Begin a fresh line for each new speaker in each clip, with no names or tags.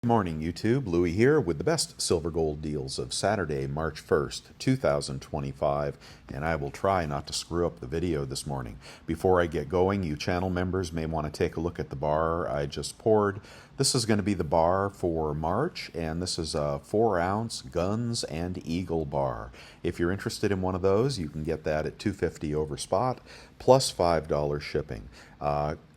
Good morning, YouTube. Louie here with the best silver gold deals of Saturday, March 1st, 2025, and I will try not to screw up the video this morning. Before I get going, you channel members may want to take a look at the bar I just poured. This is going to be the bar for March, and this is a 4-ounce Guns and Eagle bar. If you're interested in one of those, you can get that at $2.50 over spot, plus $5 shipping.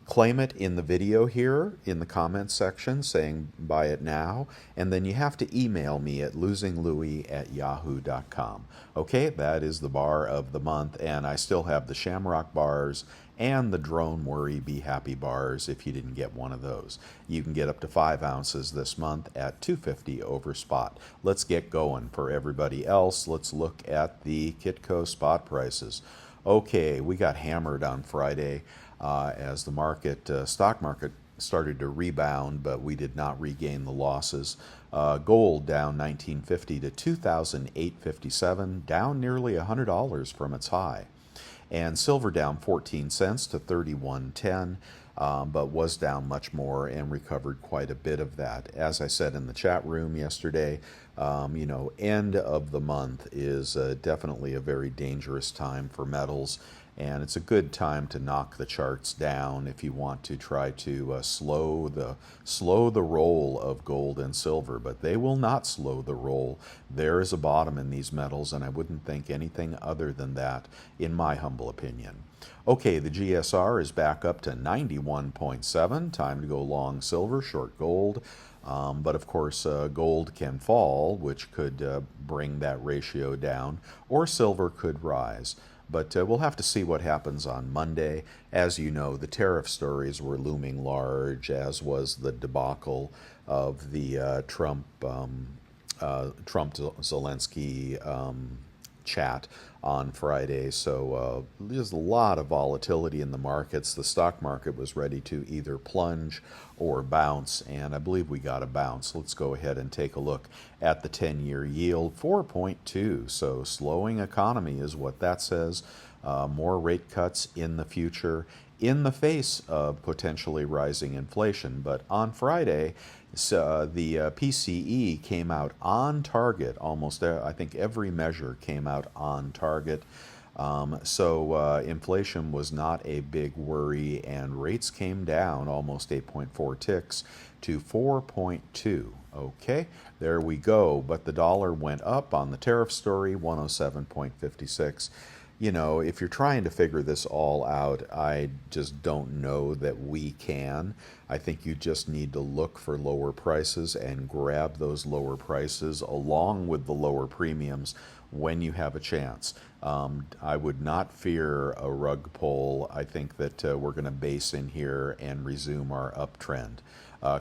Claim it in the video here in the comments section saying buy it now, and then you have to email me at losinglouis@yahoo.com. Okay, that is the bar of the month, and I still have the Shamrock bars and the Drone Worry Be Happy bars if you didn't get one of those. You can get up to 5 ounces this month at $2.50 over spot. Let's get going. For everybody else, let's look at the Kitco spot prices. Okay, we got hammered on Friday as the stock market started to rebound, but we did not regain the losses. Gold down $19.50 to $2,857, down nearly $100 from its high. And silver down 14 cents to $31.10, but was down much more and recovered quite a bit of that. As I said in the chat room yesterday, end of the month is definitely a very dangerous time for metals, and it's a good time to knock the charts down if you want to try to slow the roll of gold and silver. But they will not slow the roll. There is a bottom in these metals, and I wouldn't think anything other than that, in my humble opinion. Okay, the GSR is back up to 91.7. Time to go long silver, short gold. But of course, gold can fall, which could bring that ratio down, or silver could rise. But we'll have to see what happens on Monday. As you know, the tariff stories were looming large, as was the debacle of the Trump-Zelensky chat on Friday. So there's a lot of volatility in the markets. The stock market was ready to either plunge or bounce, and I believe we got a bounce. Let's go ahead and take a look at the 10-year yield, 4.2. So slowing economy is what that says. More rate cuts in the future in the face of potentially rising inflation. But on Friday, the PCE came out on target. Almost, I think every measure came out on target. So inflation was not a big worry, and rates came down almost 8.4 ticks to 4.2. Okay, there we go. But the dollar went up on the tariff story, 107.56. You know, if you're trying to figure this all out, I just don't know that we can. I think you just need to look for lower prices and grab those lower prices along with the lower premiums when you have a chance. I would not fear a rug pull. I think that we're going to base in here and resume our uptrend.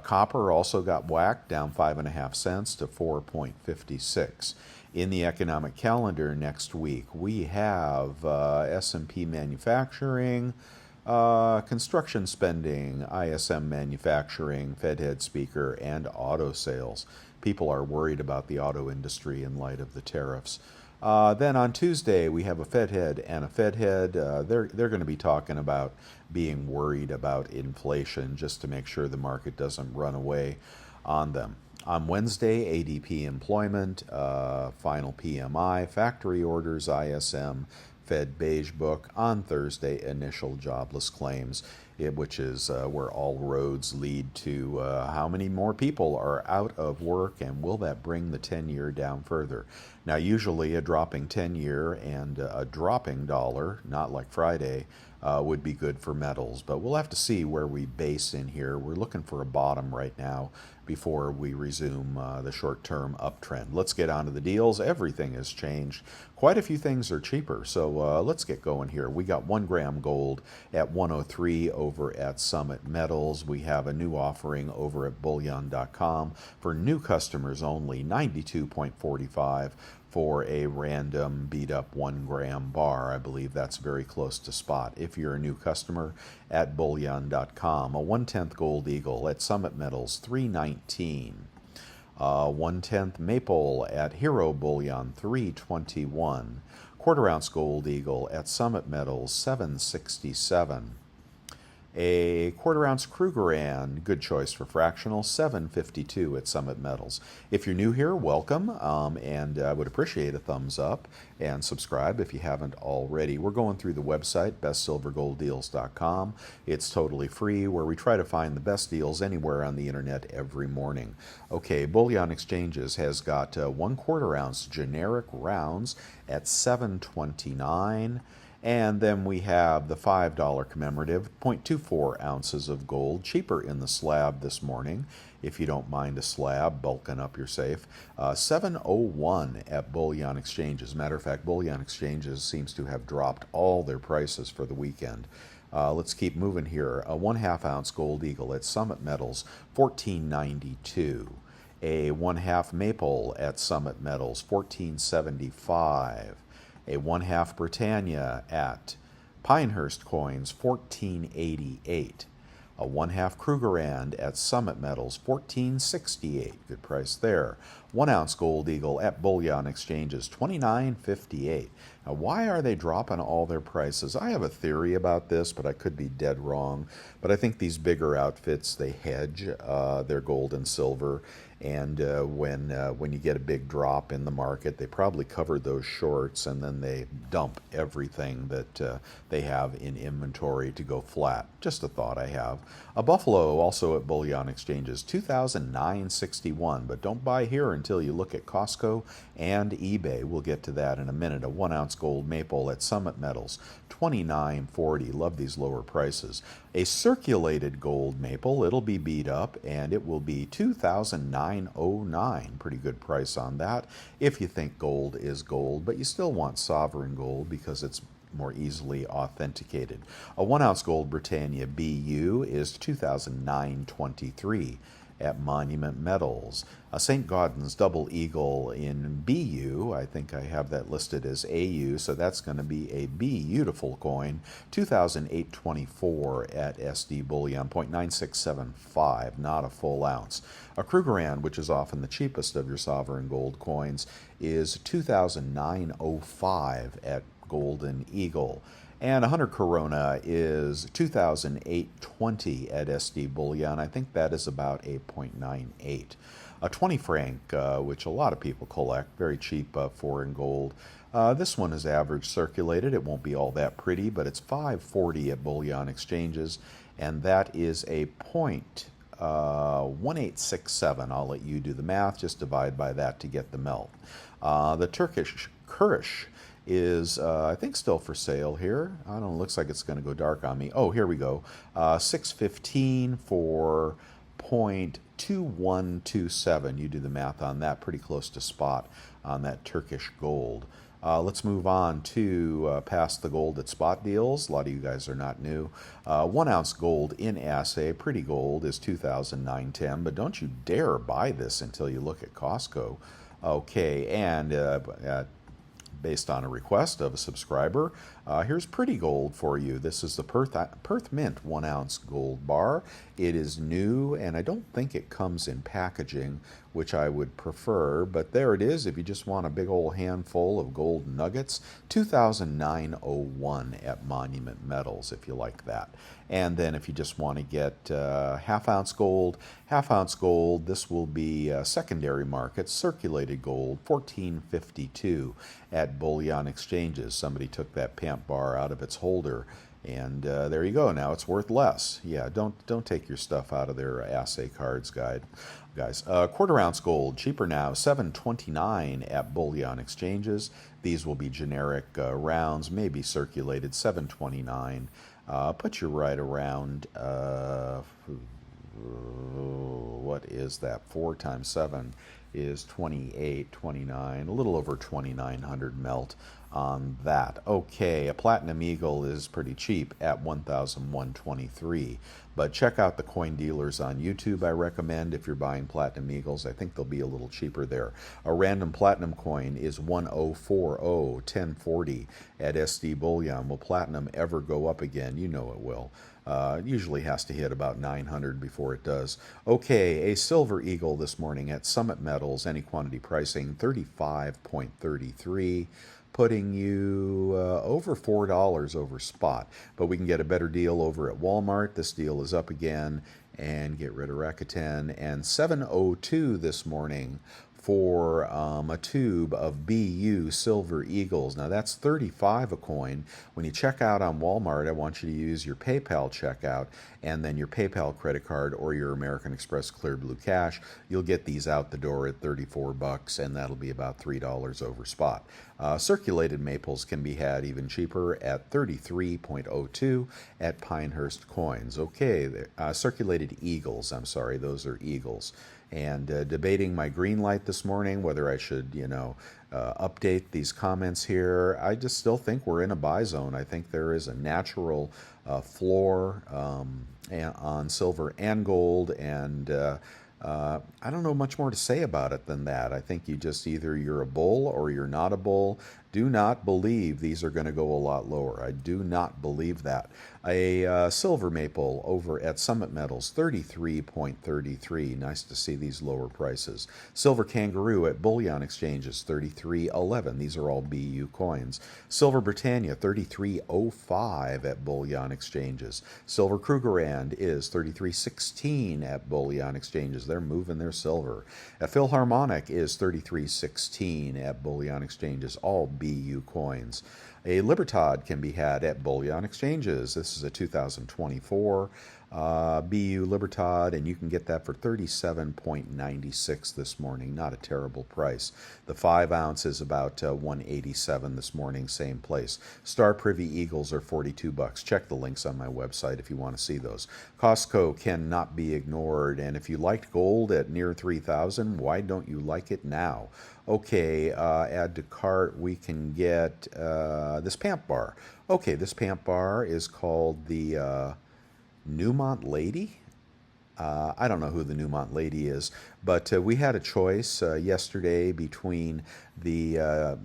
Copper also got whacked, down 5.5 cents to 4.56. In the economic calendar next week, we have S&P manufacturing, construction spending, ISM manufacturing, Fed head speaker, and auto sales. People are worried about the auto industry in light of the tariffs. Then on Tuesday, we have a Fed head and a Fed head. They're going to be talking about being worried about inflation just to make sure the market doesn't run away on them. On Wednesday, ADP employment, final PMI, factory orders, ISM, Fed beige book. On Thursday, initial jobless claims, which is where all roads lead to how many more people are out of work, and will that bring the 10-year down further? Now, usually a dropping 10-year and a dropping dollar, not like Friday, would be good for metals, but we'll have to see where we base in here. We're looking for a bottom right now before we resume the short-term uptrend. Let's get on to the deals. Everything has changed. Quite a few things are cheaper, so let's get going here. We got 1 gram gold at 103 over at Summit Metals. We have a new offering over at bullion.com for new customers only, 92.45 for a random beat-up 1 gram bar. I believe that's very close to spot if you're a new customer at bullion.com. A 1/10 gold eagle at Summit Metals, $3.19. 1/10 maple at Hero Bullion, $3.21. 1/4 ounce gold eagle at Summit Metals, $7.67. A quarter ounce Krugerrand, good choice for fractional, $7.52 at Summit Metals. If you're new here, welcome, and I would appreciate a thumbs up and subscribe if you haven't already. We're going through the website, bestsilvergolddeals.com. It's totally free, where we try to find the best deals anywhere on the internet every morning. Okay, Bullion Exchanges has got 1 quarter ounce generic rounds at $7.29. And then we have the $5 commemorative, 0.24 ounces of gold, cheaper in the slab this morning, if you don't mind a slab, bulking up your safe. 701 at Bullion Exchanges. Matter of fact, Bullion Exchanges seems to have dropped all their prices for the weekend. Let's keep moving here. A 1/2 ounce Gold Eagle at Summit Metals, $14.92. A 1/2 Maple at Summit Metals, $14.75. A 1/2 Britannia at Pinehurst Coins, $14.88. A 1/2 Krugerrand at Summit Metals, $14.68. Good price there. 1 ounce Gold Eagle at Bullion Exchanges, $29.58. Now, why are they dropping all their prices? I have a theory about this, but I could be dead wrong. But I think these bigger outfits, they hedge their gold and silver. And when you get a big drop in the market, they probably cover those shorts, and then they dump everything that they have in inventory to go flat. Just a thought I have. A Buffalo also at Bullion Exchanges, $2,961, but don't buy here until you look at Costco and eBay. We'll get to that in a minute. A 1 ounce Gold Maple at Summit Metals, $29.40. Love these lower prices. A circulated gold maple, it'll be beat up, and it will be $2,909. Pretty good price on that if you think gold is gold, but you still want sovereign gold because it's more easily authenticated. A 1 ounce Gold Britannia BU is $2,923 at Monument Metals. A St. Gaudens Double Eagle in BU, I think I have that listed as AU, so that's going to be a beautiful coin, $2,824 at SD Bullion, 0.9675, not a full ounce. A Krugerrand, which is often the cheapest of your sovereign gold coins, is $2,905 at Golden Eagle. And 100 Corona is $2,820 at SD Bullion. I think that is about 8.98. A 20 franc, which a lot of people collect, very cheap foreign gold. This one is average circulated. It won't be all that pretty, but it's $5.40 at Bullion Exchanges, and that is a 0.1867. I'll let you do the math. Just divide by that to get the melt. The Turkish Kurish is, I think, still for sale here. I don't know, looks like it's going to go dark on me. Oh, here we go. 615 for 0.2127. You do the math on that. Pretty close to spot on that Turkish gold. Let's move on to past the gold at spot deals. A lot of you guys are not new. 1 ounce gold in assay, pretty gold, is $2,910, but don't you dare buy this until you look at Costco. Okay, and based on a request of a subscriber, here's pretty gold for you. This is the Perth Mint 1 ounce gold bar. It is new, and I don't think it comes in packaging, which I would prefer, but there it is. If you just want a big old handful of gold nuggets, $2,901 at Monument Metals, if you like that. And then if you just want to get half ounce gold, this will be secondary market, circulated gold, $14.52 at Bullion Exchanges. Somebody took that pamp bar out of its holder, and there you go. Now it's worth less. Yeah, don't take your stuff out of their assay cards, guys. Quarter ounce gold, cheaper now, $7.29 at Bullion Exchanges. These will be generic rounds, maybe circulated, $7.29. Put you right around, what is that? 4 times 7 is 28, 29, a little over 2,900 melt on that. Okay, a Platinum Eagle is pretty cheap at 1,123. But check out the coin dealers on YouTube, I recommend, if you're buying Platinum Eagles. I think they'll be a little cheaper there. A random platinum coin is 1040, 1040 at SD Bullion. Will platinum ever go up again? You know it will. Usually has to hit about 900 before it does. Okay, a Silver Eagle this morning at Summit Metals, any quantity pricing, 35.33. putting you over $4 over spot. But we can get a better deal over at Walmart. This deal is up again, and get rid of Rakuten. And 7.02 this morning for a tube of BU Silver Eagles. Now that's 35 a coin. When you check out on Walmart, I want you to use your PayPal checkout and then your PayPal credit card or your American Express Clear Blue Cash. You'll get these out the door at 34 bucks, and that'll be about $3 over spot. Circulated maples can be had even cheaper at 33.02 at Pinehurst Coins. Okay, circulated eagles, I'm sorry, those are eagles. And debating my green light this morning, whether I should, update these comments here. I just still think we're in a buy zone. I think there is a natural floor on silver and gold, and I don't know much more to say about it than that. I think you just either you're a bull or you're not a bull. Do not believe these are going to go a lot lower. I do not believe that. A silver maple over at Summit Metals, 33.33. Nice to see these lower prices. Silver kangaroo at bullion exchanges, 33.11. These are all BU coins. Silver Britannia, 33.05 at bullion exchanges. Silver Krugerrand is 33.16 at bullion exchanges. They're moving their silver. A Philharmonic is 33.16 at bullion exchanges. All BU coins. A Libertad can be had at bullion exchanges. This is a 2024 BU Libertad, and you can get that for 37.96 this morning. Not a terrible price. The 5 ounce is about 187 this morning, same place. Star Privy Eagles are 42 bucks. Check the links on my website if you want to see those. Costco cannot be ignored, and if you liked gold at near 3,000, why don't you like it now? Okay, add to cart, we can get this Pamp Bar. Okay, this Pamp Bar is called the Newmont Lady. I don't know who the Newmont Lady is, but we had a choice yesterday between the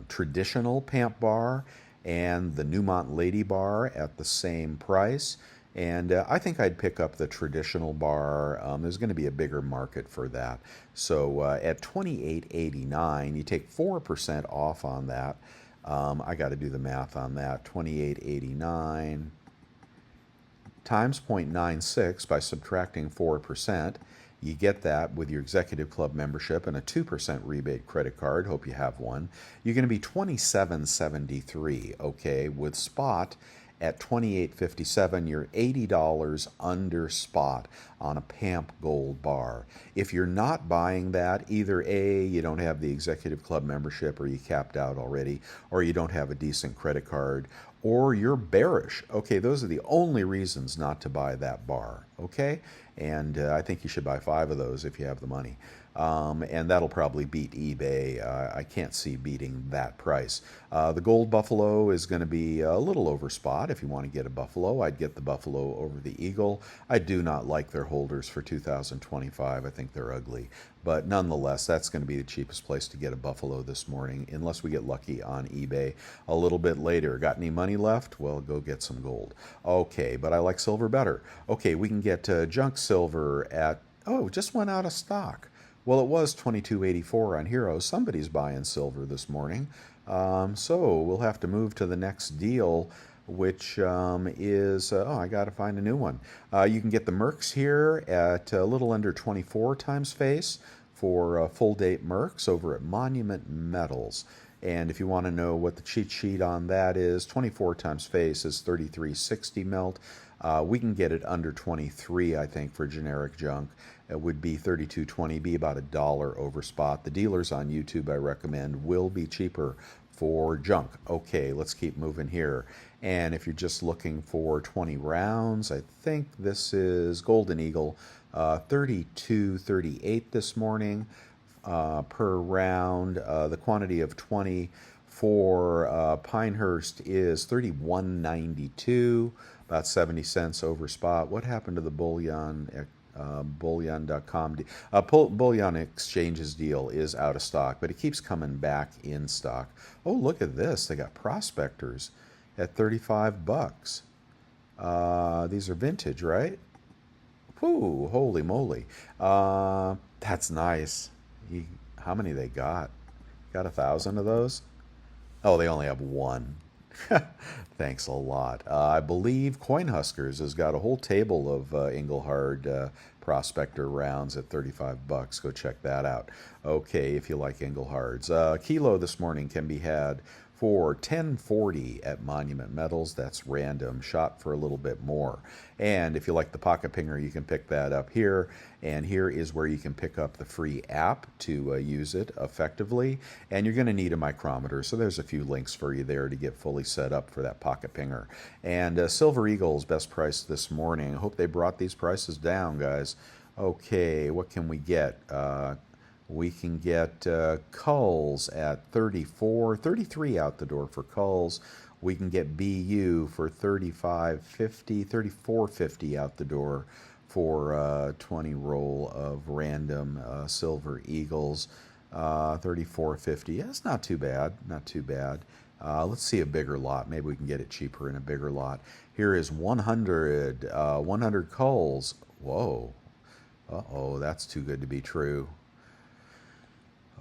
traditional Pamp Bar and the Newmont Lady Bar at the same price. And I think I'd pick up the traditional bar. There's going to be a bigger market for that. So at $28.89, you take 4% off on that. I got to do the math on that. $28.89 times 0.96 by subtracting 4%. You get that with your Executive Club membership and a 2% rebate credit card. Hope you have one. You're going to be $27.73, okay, with spot. At $28.57, you're $80 under spot on a Pamp Gold bar. If you're not buying that, either A, you don't have the Executive Club membership or you capped out already, or you don't have a decent credit card, or you're bearish. Okay, those are the only reasons not to buy that bar, okay? And I think you should buy 5 of those if you have the money. And that'll probably beat eBay. I can't see beating that price. The Gold Buffalo is going to be a little over spot. If you want to get a Buffalo, I'd get the Buffalo over the Eagle. I do not like their holders for 2025. I think they're ugly. But nonetheless, that's going to be the cheapest place to get a Buffalo this morning, unless we get lucky on eBay a little bit later. Got any money left? Well, go get some gold. Okay, but I like silver better. Okay, we can get junk silver at, oh, just went out of stock. Well, it was $22.84 on Hero. Somebody's buying silver this morning. So we'll have to move to the next deal, which is, I got to find a new one. You can get the Mercs here at a little under 24 times face for full date Mercs over at Monument Metals. And if you want to know what the cheat sheet on that is, 24 times face is 33.60 melt. We can get it under 23, I think, for generic junk. It would be 32.20, be about $1 over spot. The dealers on YouTube I recommend will be cheaper for junk. Okay, let's keep moving here. And if you're just looking for 20 rounds, I think this is Golden Eagle, 32.38 this morning per round. The quantity of 20 for Pinehurst is 31.92, about 70 cents over spot. What happened to the bullion? Bullion.com. Bullion Exchanges deal is out of stock, but it keeps coming back in stock. Oh, look at this. They got prospectors at 35 bucks. These are vintage, right? Whew, holy moly. That's nice. How many they got? Got 1,000 of those? Oh, they only have one. Thanks a lot. I believe Coinhuskers has got a whole table of Engelhard prospector rounds at 35 bucks. Go check that out. Okay, if you like Engelhards. Kilo this morning can be had for 1040 at Monument Metals. That's random, shot for a little bit more. And if you like the pocket pinger, you can pick that up here. And here is where you can pick up the free app to use it effectively. And you're going to need a micrometer, so there's a few links for you there to get fully set up for that pocket pinger. And Silver Eagle's best price this morning. I hope they brought these prices down, guys. Okay, what can we get? We can get culls at 34, 33 out the door for culls. We can get BU for 35.50, 34.50 out the door for 20 roll of random Silver Eagles. 34.50. Yeah, it's not too bad. Not too bad. Let's see a bigger lot. Maybe we can get it cheaper in a bigger lot. Here is 100, 100 culls. Whoa. Uh-oh, that's too good to be true.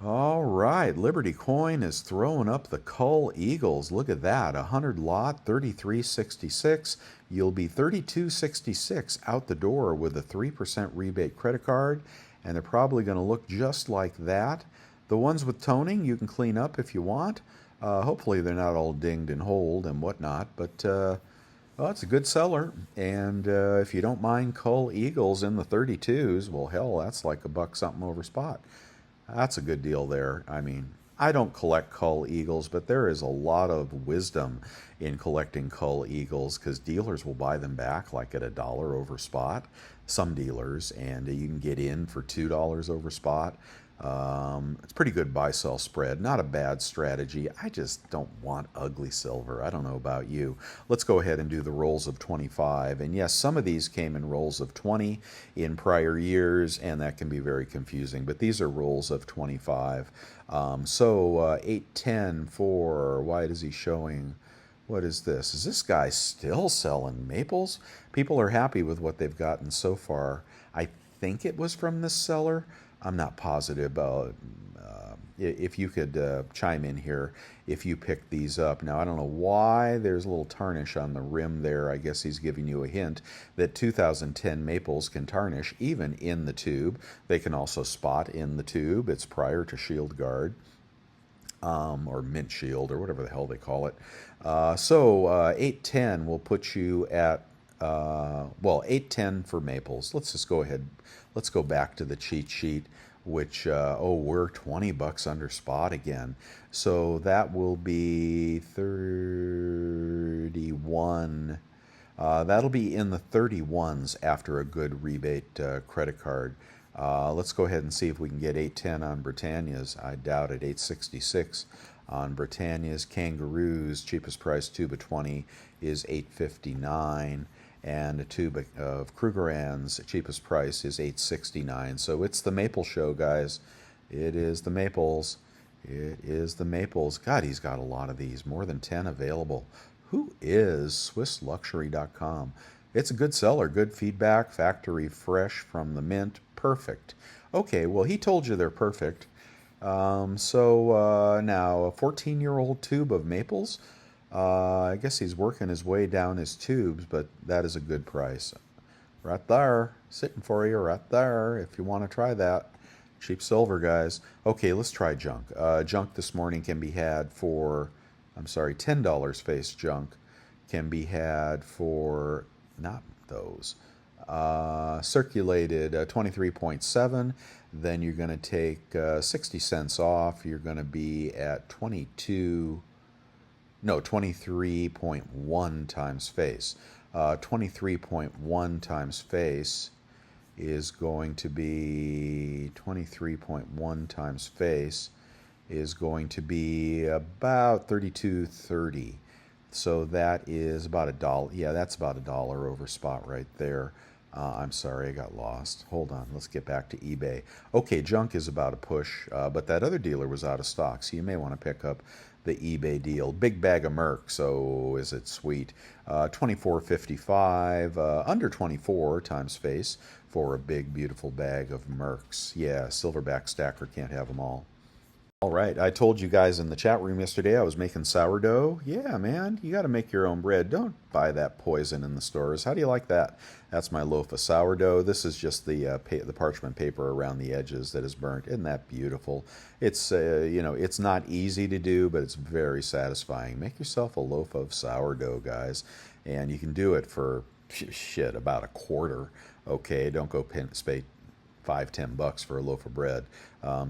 All right, Liberty Coin is throwing up the Cull Eagles. Look at that, 100 lot, 33.66. You'll be 32.66 out the door with a 3% rebate credit card, and they're probably going to look just like that. The ones with toning you can clean up if you want. Hopefully they're not all dinged and holed and whatnot, but well, it's a good seller. And if you don't mind Cull Eagles in the 32s, well, hell, that's like a buck something over spot. That's a good deal there. I mean, I don't collect Cull Eagles, but there is a lot of wisdom in collecting Cull Eagles because dealers will buy them back like at $1 over spot. Some dealers, and you can get in for $2 over spot. It's pretty good buy-sell spread. Not a bad strategy. I just don't want ugly silver. I don't know about you. Let's go ahead and do the rolls of 25. And yes, some of these came in rolls of 20 in prior years, and that can be very confusing. But these are rolls of 25. 810 for, why is he showing... What is this? Is this guy still selling maples? People are happy with what they've gotten so far. I think it was from this seller. I'm not positive. If you could chime in here if you picked these up. Now, I don't know why there's a little tarnish on the rim there. I guess he's giving you a hint that 2010 maples can tarnish even in the tube. They can also spot in the tube. It's prior to shield guard. Or mint shield, or whatever the hell they call it. 810 will put you at, well, 810 for maples. Let's just go ahead. Let's go back to the cheat sheet, which, we're 20 bucks under spot again. So that will be 31. That'll be in the 31s after a good rebate credit card. Let's go ahead and see if we can get 810 on Britannia's. I doubt it. 866 on Britannia's. Kangaroos, cheapest price tube of 20 is 859, and a tube of Krugerrands, cheapest price is 869. So it's the maple show, guys. It is the maples. It is the maples. God, he's got a lot of these. More than 10 available. Who is SwissLuxury.com? It's a good seller. Good feedback. Factory fresh from the mint. Perfect. Okay, well, he told you they're perfect. Now, a 14-year-old tube of maples. I guess he's working his way down his tubes, but that is a good price. Right there. Sitting for you right there if you want to try that. Cheap silver, guys. Okay, let's try junk. Junk this morning can be had for, $10 face junk can be had for, not those, circulated 23.7. Then you're going to take 60 cents off. You're going to be at 23.1 times face. 23.1 times face is going to be 23.1 times face is going to be about 32.30. So that is about $1. Yeah, that's about $1 over spot right there. I'm sorry, I got lost. Hold on, let's get back to eBay. Okay, junk is about a push, but that other dealer was out of stock, so you may want to pick up the eBay deal. Big bag of Merc, so is it sweet? 24.55, under 24 times face for a big, beautiful bag of Mercs. Yeah, silverback stacker can't have them all. All right, I told you guys in the chat room yesterday I was making sourdough. Yeah, man, you got to make your own bread. Don't buy that poison in the stores. How do you like that? That's my loaf of sourdough. This is just the parchment paper around the edges that is burnt. Isn't that beautiful? It's it's not easy to do, but it's very satisfying. Make yourself a loaf of sourdough, guys, and you can do it for shit about a quarter. Okay, don't go spend 5-10 bucks for a loaf of bread.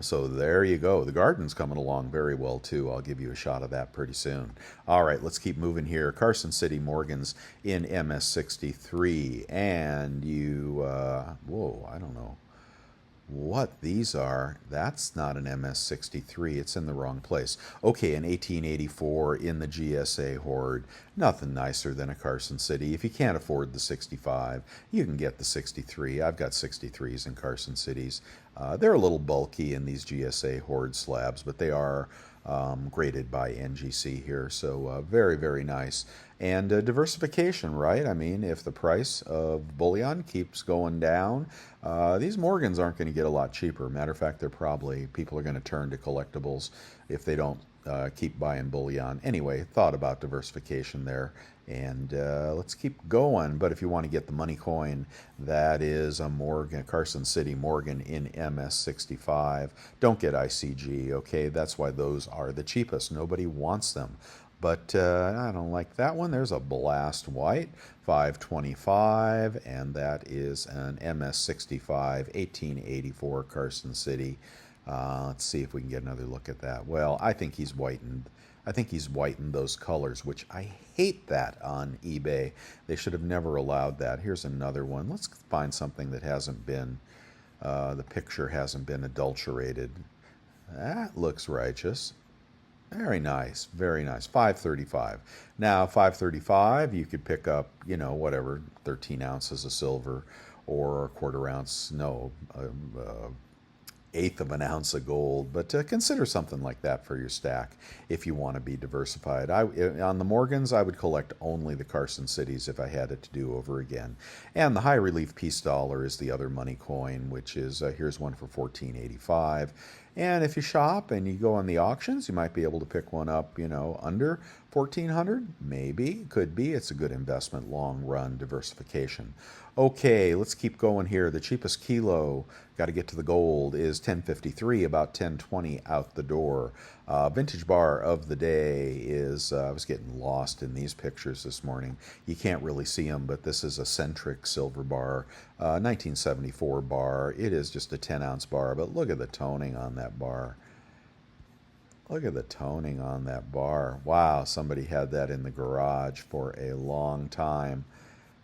So there you go. The garden's coming along very well too. I'll give you a shot of that pretty soon. All right, let's keep moving here. Carson City Morgan's in MS63, and whoa, I don't know what these are. That's not an MS63. It's in the wrong place. Okay, an 1884 in the GSA Horde. Nothing nicer than a Carson City. If you can't afford the 65, you can get the 63. I've got 63s in Carson Cities. They're a little bulky in these GSA Horde slabs, but they are graded by NGC here. So very, very nice. And diversification, right? I mean, if the price of bullion keeps going down, these Morgans aren't going to get a lot cheaper. Matter of fact, people are going to turn to collectibles if they don't keep buying bullion. Anyway, thought about diversification there. And let's keep going. But if you want to get the money coin, that is a Morgan, Carson City Morgan in MS65. Don't get ICG, okay? That's why those are the cheapest. Nobody wants them. But I don't like that one. There's a Blast White, 525, and that is an MS65, 1884 Carson City. Let's see if we can get another look at that. Well, I think he's whitened. I think he's whitened those colors, which I hate that on eBay. They should have never allowed that. Here's another one. Let's find something that hasn't been, the picture hasn't been adulterated. That looks righteous. Very nice, very nice. 535. Now, 535, you could pick up, whatever, 13 ounces of silver or a quarter ounce, no, eighth of an ounce of gold, but consider something like that for your stack if you want to be diversified. On the Morgans, I would collect only the Carson Cities if I had it to do over again. And the high relief piece dollar is the other money coin, which is, here's one for 1485. And if you shop and you go on the auctions, you might be able to pick one up, under 1400, maybe, could be. It's a good investment, long run diversification. Okay, let's keep going here. The cheapest kilo, got to get to the gold, is 1053, about 1020 out the door. Vintage bar of the day is, I was getting lost in these pictures this morning. You can't really see them, but this is a centric silver bar, 1974 bar. It is just a 10-ounce bar, but look at the toning on that bar. Look at the toning on that bar. Wow, somebody had that in the garage for a long time.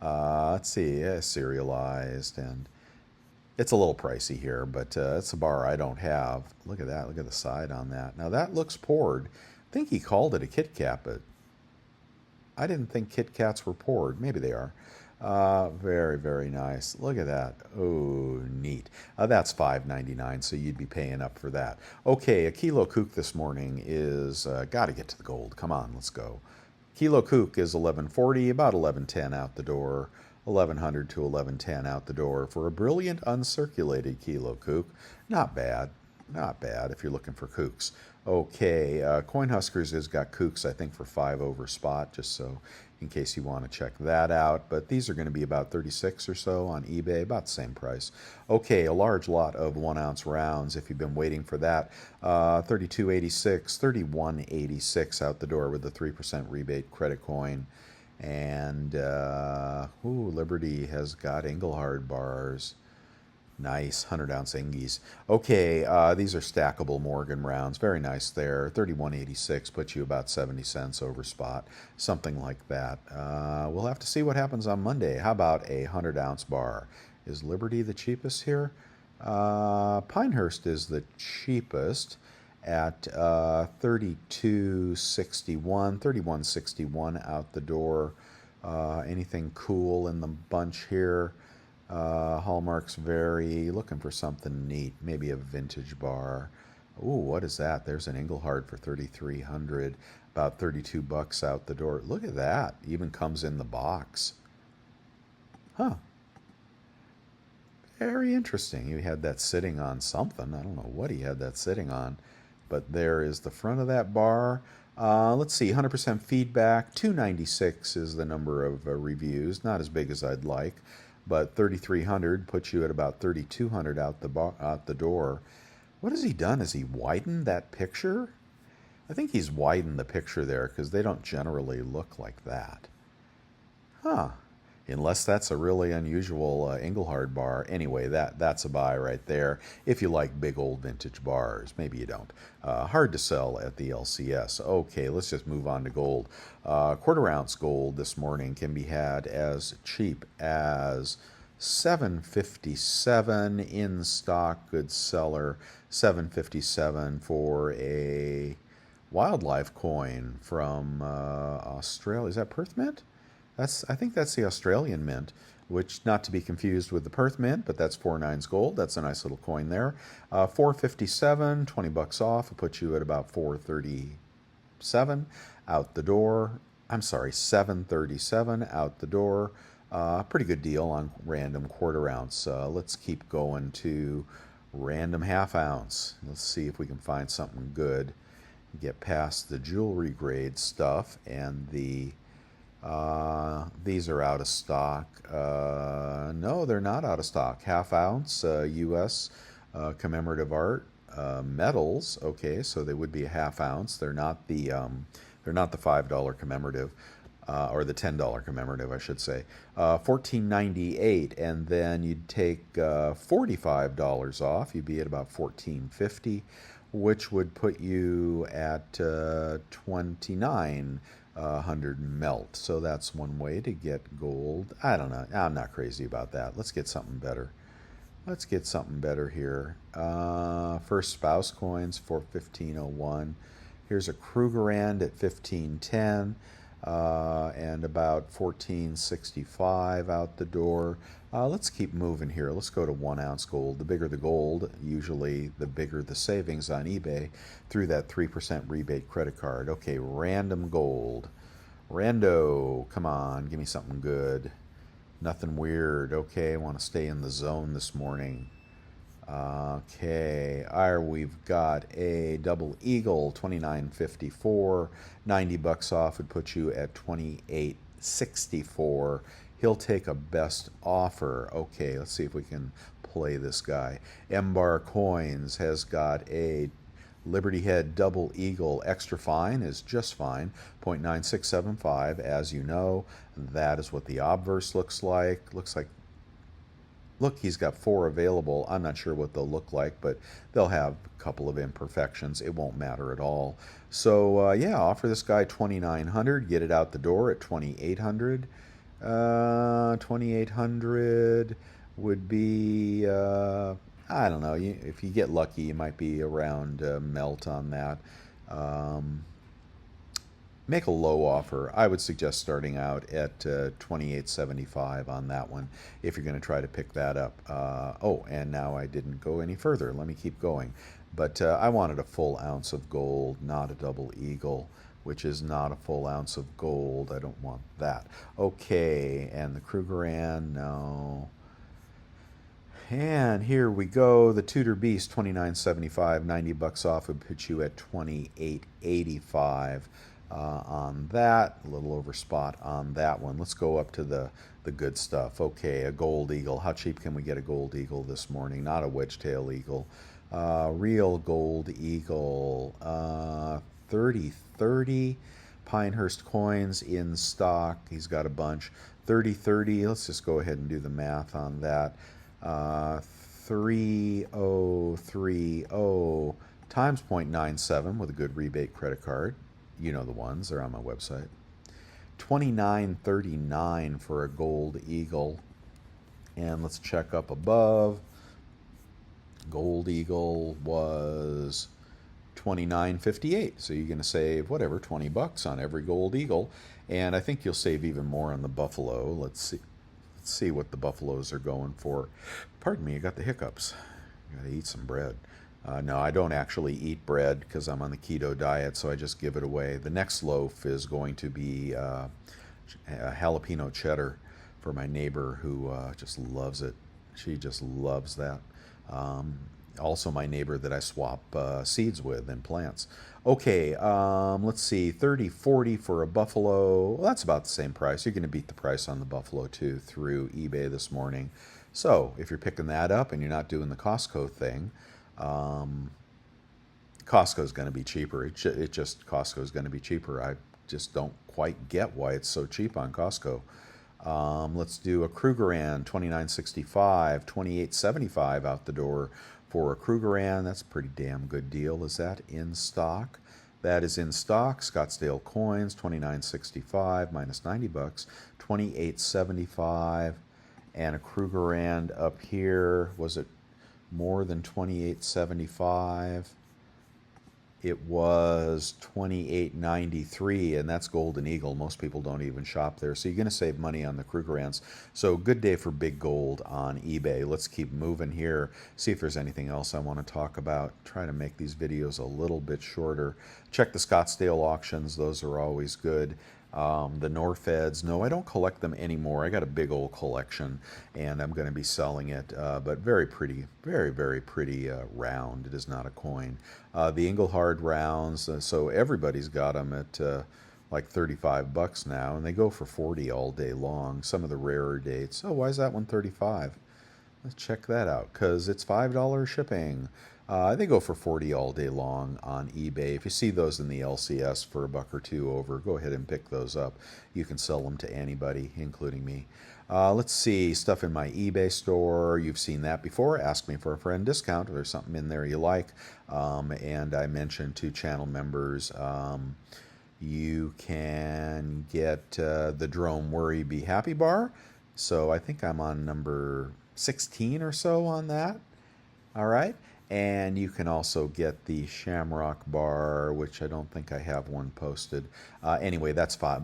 Let's see, serialized, and it's a little pricey here, but it's a bar I don't have. Look at that. Look at the side on that. Now that looks poured. I think he called it a Kit Kat, but I didn't think Kit Kats were poured. Maybe they are. Very, very nice. Look at that. Oh, neat. That's $5.99, so you'd be paying up for that. Okay, a kilo kook this morning is, got to get to the gold. Come on, let's go. Kilo kook is 1140, about 1110 out the door. 1100 to 1110 out the door for a brilliant uncirculated kilo kook. Not bad. Not bad if you're looking for kooks. Okay, Coinhuskers has got kooks, I think, for 5 over spot, just so in case you want to check that out. But these are going to be about 36 or so on eBay, about the same price. Okay, a large lot of 1-ounce rounds, if you've been waiting for that. 32.86, 31.86 out the door with the 3% rebate credit coin. And, Liberty has got Engelhard bars. Nice, 100-ounce Engies. Okay, these are stackable Morgan rounds. Very nice there. 31.86 puts you about 70 cents over spot, something like that. We'll have to see what happens on Monday. How about a 100-ounce bar? Is Liberty the cheapest here? Pinehurst is the cheapest at 32.61, 31.61 out the door. Anything cool in the bunch here? Hallmarks vary. Looking for something neat. Maybe a vintage bar. Ooh, what is that? There's an Engelhard for 3,300. About 32 bucks out the door. Look at that. Even comes in the box. Huh. Very interesting. He had that sitting on something. I don't know what he had that sitting on. But there is the front of that bar. Let's see, 100% feedback. 296 is the number of reviews. Not as big as I'd like, but 3,300 puts you at about 3,200 out the door. What has he done? Has he widened that picture? I think he's widened the picture there because they don't generally look like that. Huh. Unless that's a really unusual Engelhard bar. Anyway, that's a buy right there. If you like big old vintage bars. Maybe you don't. Hard to sell at the LCS. Okay, let's just move on to gold. Quarter ounce gold this morning can be had as cheap as $7.57 in stock. Good seller. $7.57 for a wildlife coin from Australia. Is that Perth Mint? I think that's the Australian mint, which not to be confused with the Perth mint, but that's 4/9 gold. That's a nice little coin there. 457, 20 bucks off. It puts you at about 437 out the door. I'm sorry, 737 out the door. Pretty good deal on random quarter ounce. Let's keep going to random half ounce. Let's see if we can find something good. Get past the jewelry grade stuff and these are out of stock. No, they're not out of stock. Half ounce U.S. Commemorative art metals. Okay, so they would be a half ounce. They're not the $5 commemorative. Or the $10 commemorative, I should say. $14.98, and then you'd take $45 off. You'd be at about $14.50, which would put you at 2,900 melt. So that's one way to get gold. I don't know. I'm not crazy about that. Let's get something better. Let's get something better here. First spouse coins for 1501. Here's a Krugerrand at 1510. And about 1465 out the door. Let's keep moving here. Let's go to 1 ounce gold. The bigger the gold, usually the bigger the savings on eBay through that 3% rebate credit card. Okay, random gold. Rando, come on, give me something good. Nothing weird. Okay, I want to stay in the zone this morning. Okay, we've got a double eagle, $29.54, 90 bucks off would put you at $28.64. He'll take a best offer. Okay, let's see if we can play this guy. M-Bar Coins has got a Liberty Head Double Eagle extra fine is just fine, 0.9675. As you know, that is what the obverse looks like. Look, he's got 4 available. I'm not sure what they'll look like, but they'll have a couple of imperfections. It won't matter at all. So, yeah, offer this guy $2,900. Get it out the door at $2,800. $2,800 would be, I don't know. If you get lucky, you might be around melt on that. Make a low offer. I would suggest starting out at $28.75 on that one if you're going to try to pick that up. Oh, and now I didn't go any further. Let me keep going. But I wanted a full ounce of gold, not a double eagle, which is not a full ounce of gold. I don't want that. Okay, and the Krugerrand, no. And here we go. The Tudor Beast, $29.75, 90 bucks off would put you at $28.85. On that, a little over spot on that one. Let's go up to the good stuff. Okay, a gold eagle. How cheap can we get a gold eagle this morning? Not a wedge-tail eagle. Real gold eagle. 3030. Pinehurst coins in stock. He's got a bunch. 3030. Let's just go ahead and do the math on that. 3030 times 0.97 with a good rebate credit card. You know the ones, they're on my website. $29.39 for a gold eagle. And let's check up above. Gold eagle was $29.58. So you're going to save whatever, 20 bucks on every gold eagle. And I think you'll save even more on the buffalo. Let's see what the buffaloes are going for. Pardon me, I got the hiccups. I got to eat some bread. No, I don't actually eat bread because I'm on the keto diet, so I just give it away. The next loaf is going to be a jalapeno cheddar for my neighbor who just loves it. She just loves that. Also my neighbor that I swap seeds with and plants. Okay, let's see, 30, 40 for a buffalo. Well, that's about the same price. You're going to beat the price on the buffalo too through eBay this morning. So if you're picking that up and you're not doing the Costco thing, Costco's going to be cheaper. It just Costco's going to be cheaper. I just don't quite get why it's so cheap on Costco. Let's do a Krugerrand, 29.65, 28.75 out the door for a Krugerrand. That's a pretty damn good deal. Is that in stock? That is in stock. Scottsdale coins, 29.65 minus 90 bucks, 28.75, and a Krugerrand up here. Was it more than 28.75? It was 28.93, and that's Golden Eagle. Most people don't even shop there, so you're going to save money on the Krugerrands. So good day for big gold on eBay. Let's keep moving here, see if there's anything else I want to talk about. Try to make these videos a little bit shorter. Check the Scottsdale auctions. Those are always good. The Norfeds, no, I don't collect them anymore. I got a big old collection, and I'm going to be selling it, but very pretty, very, very pretty round. It is not a coin. The Engelhard rounds, so everybody's got them at like 35 bucks now, and they go for 40 all day long. Some of the rarer dates. Oh, why is that one 35? Let's check that out, because it's $5 shipping. They go for 40 all day long on eBay. If you see those in the LCS for a buck or two over, go ahead and pick those up. You can sell them to anybody, including me. Let's see, stuff in my eBay store. You've seen that before. Ask me for a friend discount if there's something in there you like. And I mentioned to channel members, you can get the Drome Worry Be Happy bar. So I think I'm on number 16 or so on that. All right. And you can also get the Shamrock bar, which I don't think I have one posted. Anyway, that's 5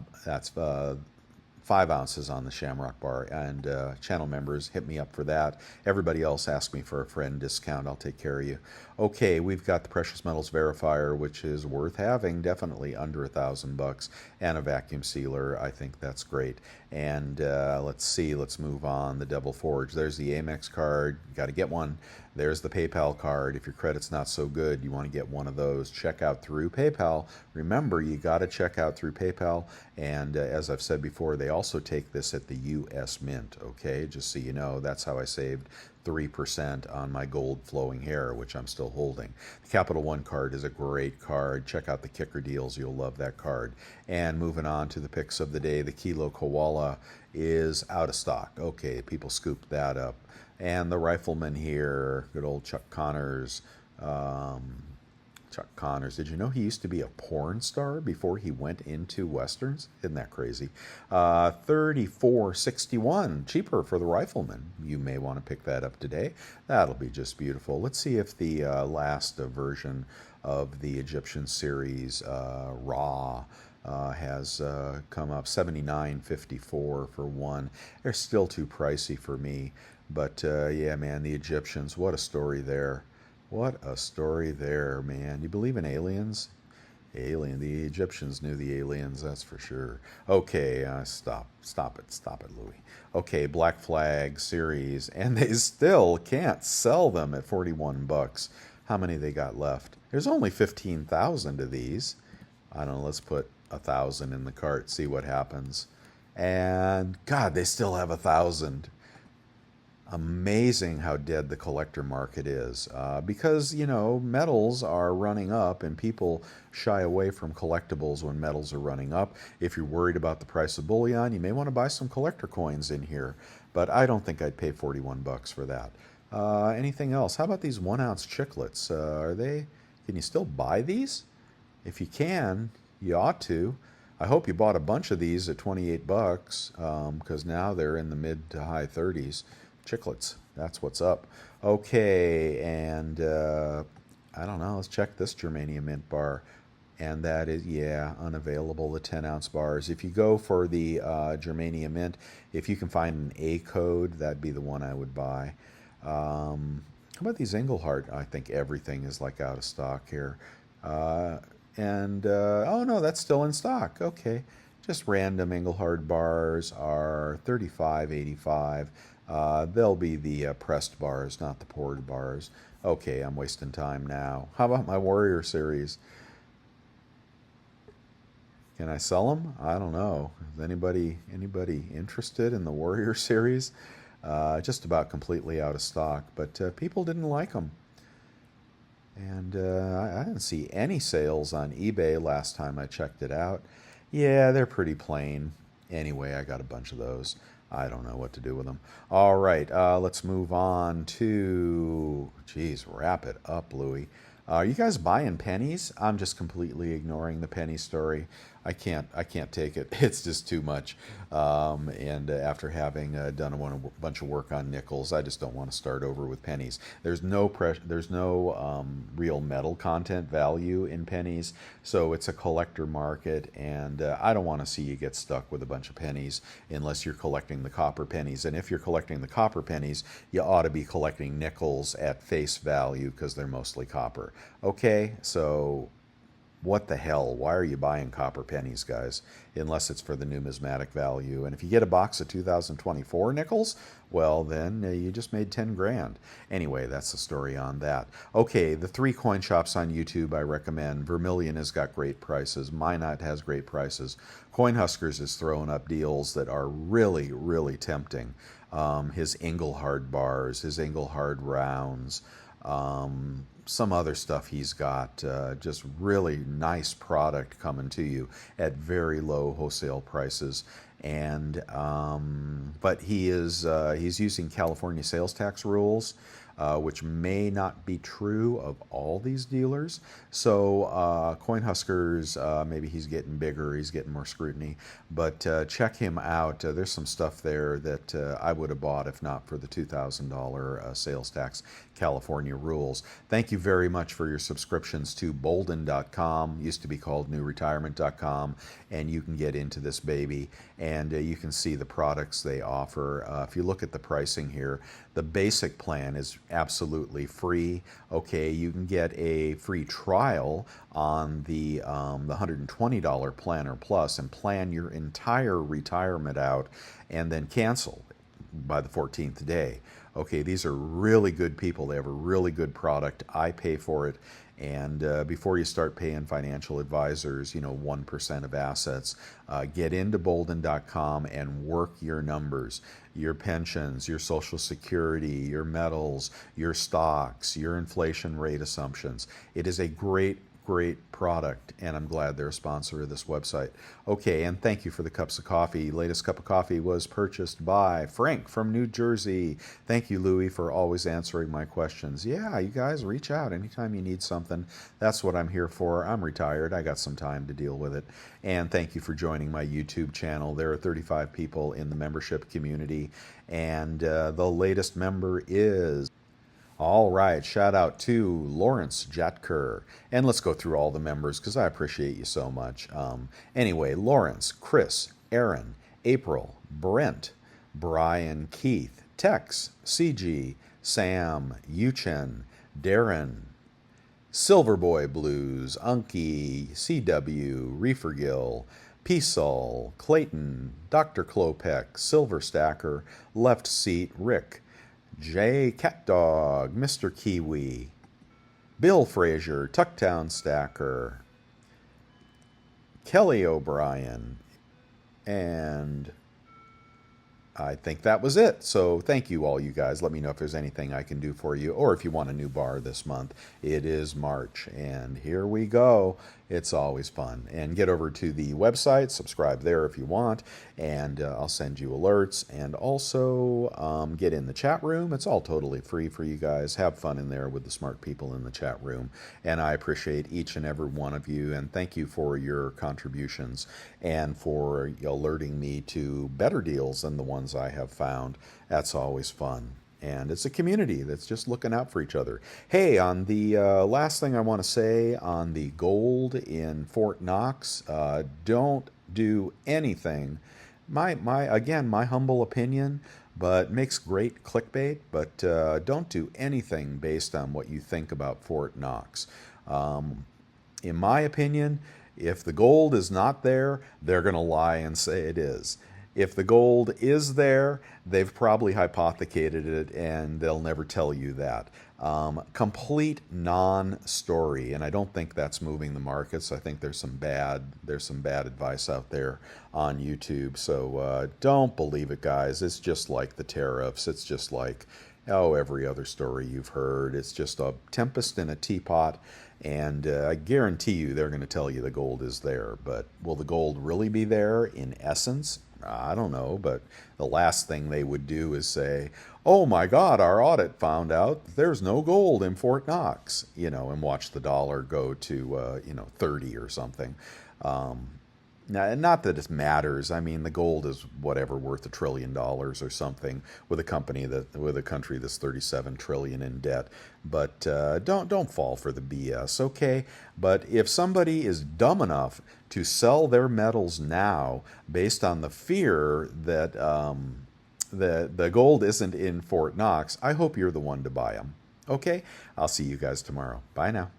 ounces on the Shamrock bar, and channel members hit me up for that. Everybody else ask me for a friend discount. I'll take care of you. Okay, we've got the Precious Metals Verifier, which is worth having, definitely under $1,000, and a vacuum sealer. I think that's great. And let's see, let's move on. The Devil Forge. There's the Amex card. You got to get one. There's the PayPal card. If your credit's not so good, you want to get one of those. Check out through PayPal. Remember, you got to check out through PayPal. And as I've said before, they also take this at the U.S. Mint. Okay, just so you know, that's how I saved 3% on my gold flowing hair, which I'm still holding. The Capital One card is a great card. Check out the Kicker deals. You'll love that card. And moving on to the picks of the day, the Kilo Koala is out of stock. Okay, people scooped that up. And the Rifleman here, good old Chuck Connors. Chuck Connors, did you know he used to be a porn star before he went into Westerns? Isn't that crazy? $34.61, cheaper for the Rifleman. You may want to pick that up today. That'll be just beautiful. Let's see if the last version of the Egyptian series, Raw, has come up. $79.54 for one. They're still too pricey for me. But yeah, man, the Egyptians, what a story there. What a story there, man. You believe in aliens? The Egyptians knew the aliens, that's for sure. Okay, stop it, Louis. Okay, Black Flag series, and they still can't sell them at 41 bucks. How many they got left? There's only 15,000 of these. I don't know, let's put 1,000 in the cart, see what happens. And God, they still have 1,000. Amazing how dead the collector market is, because, you know, metals are running up and people shy away from collectibles when metals are running up. If you're worried about the price of bullion, you may want to buy some collector coins in here, but I don't think I'd pay 41 bucks for that. Anything else? How about these 1-ounce chiclets? Can you still buy these? If you can, you ought to. I hope you bought a bunch of these at 28 bucks, because now they're in the mid to high 30s. Chiclets, that's what's up. Okay, and I don't know, let's check this germanium mint bar. And that is, yeah, unavailable, the 10-ounce bars. If you go for the germanium mint, if you can find an A code, that'd be the one I would buy. How about these Engelhard? I think everything is like out of stock here. Oh no, that's still in stock. Okay, just random Engelhard bars are $35.85. They'll be the pressed bars, not the poured bars. Okay, I'm wasting time now. How about my Warrior series? Can I sell them? I don't know. Is anybody interested in the Warrior series? Just about completely out of stock, but people didn't like them. And I didn't see any sales on eBay last time I checked it out. Yeah, they're pretty plain. Anyway, I got a bunch of those. I don't know what to do with them. All right, let's move on to, geez, wrap it up, Louie. Are you guys buying pennies? I'm just completely ignoring the penny story. I can't take it. It's just too much. And after having done bunch of work on nickels, I just don't want to start over with pennies. There's no real metal content value in pennies, so it's a collector market, and I don't want to see you get stuck with a bunch of pennies unless you're collecting the copper pennies. And if you're collecting the copper pennies, you ought to be collecting nickels at face value because they're mostly copper. Okay, so what the hell? Why are you buying copper pennies, guys? Unless it's for the numismatic value. And if you get a box of 2024 nickels, well, then you just made 10 grand. Anyway, that's the story on that. Okay, the 3 coin shops on YouTube I recommend. Vermilion has got great prices. Minot has great prices. Coin Huskers is throwing up deals that are really, really tempting. His Engelhard bars, his Engelhard rounds, some other stuff he's got, just really nice product coming to you at very low wholesale prices. And but he's using California sales tax rules, which may not be true of all these dealers. So Coin Huskers, maybe he's getting bigger, he's getting more scrutiny, but check him out. There's some stuff there that I would have bought if not for the $2,000 sales tax California rules. Thank you very much for your subscriptions to Bolden.com, used to be called NewRetirement.com, and you can get into this baby, and you can see the products they offer. If you look at the pricing here, the basic plan is absolutely free. Okay, you can get a free trial on the $120 Planner Plus and plan your entire retirement out and then cancel by the 14th day. Okay, these are really good people. They have a really good product. I pay for it. And before you start paying financial advisors, 1% of assets, get into Bolden.com and work your numbers, your pensions, your Social Security, your metals, your stocks, your inflation rate assumptions. It is a great product, and I'm glad they're a sponsor of this website. Okay, and thank you for the cups of coffee. Latest cup of coffee was purchased by Frank from New Jersey. Thank you, Louie, for always answering my questions. Yeah, you guys reach out anytime you need something. That's what I'm here for. I'm retired. I got some time to deal with it. And thank you for joining my YouTube channel. There are 35 people in the membership community, and the latest member is... All right, shout out to Lawrence Jatker. And let's go through all the members because I appreciate you so much. Anyway, Lawrence, Chris, Aaron, April, Brent, Brian, Keith, Tex, CG, Sam, Yuchen, Darren, Silverboy Blues, Unky, CW, Reefergill, Peasol, Clayton, Dr. Klopek, Silver Stacker, Left Seat, Rick, Jay Catdog, Mr. Kiwi, Bill Frazier, Tucktown Stacker, Kelly O'Brien, and I think that was it. So thank you all, you guys. Let me know if there's anything I can do for you, or if you want a new bar this month. It is March, and here we go. It's always fun. And get over to the website, subscribe there if you want, and I'll send you alerts. And also get in the chat room. It's all totally free for you guys. Have fun in there with the smart people in the chat room. And I appreciate each and every one of you, and thank you for your contributions and for alerting me to better deals than the ones I have found. That's always fun. And it's a community that's just looking out for each other. Hey, on the last thing I want to say on the gold in Fort Knox, don't do anything. Again, my humble opinion, but makes great clickbait. But don't do anything based on what you think about Fort Knox. In my opinion, if the gold is not there, they're going to lie and say it is. If the gold is there, they've probably hypothecated it, and they'll never tell you that. Complete non-story, and I don't think that's moving the markets. I think there's some bad advice out there on YouTube. So don't believe it, guys. It's just like the tariffs. It's just like every other story you've heard. It's just a tempest in a teapot. And I guarantee you they're going to tell you the gold is there. But will the gold really be there in essence? I don't know, but the last thing they would do is say, oh my God, our audit found out there's no gold in Fort Knox, and watch the dollar go to, 30 or something. Now, not that it matters. I mean, the gold is whatever, worth $1 trillion or something with a country that's 37 trillion in debt. But don't fall for the BS, okay? But if somebody is dumb enough to sell their metals now based on the fear that the gold isn't in Fort Knox, I hope you're the one to buy them. Okay, I'll see you guys tomorrow. Bye now.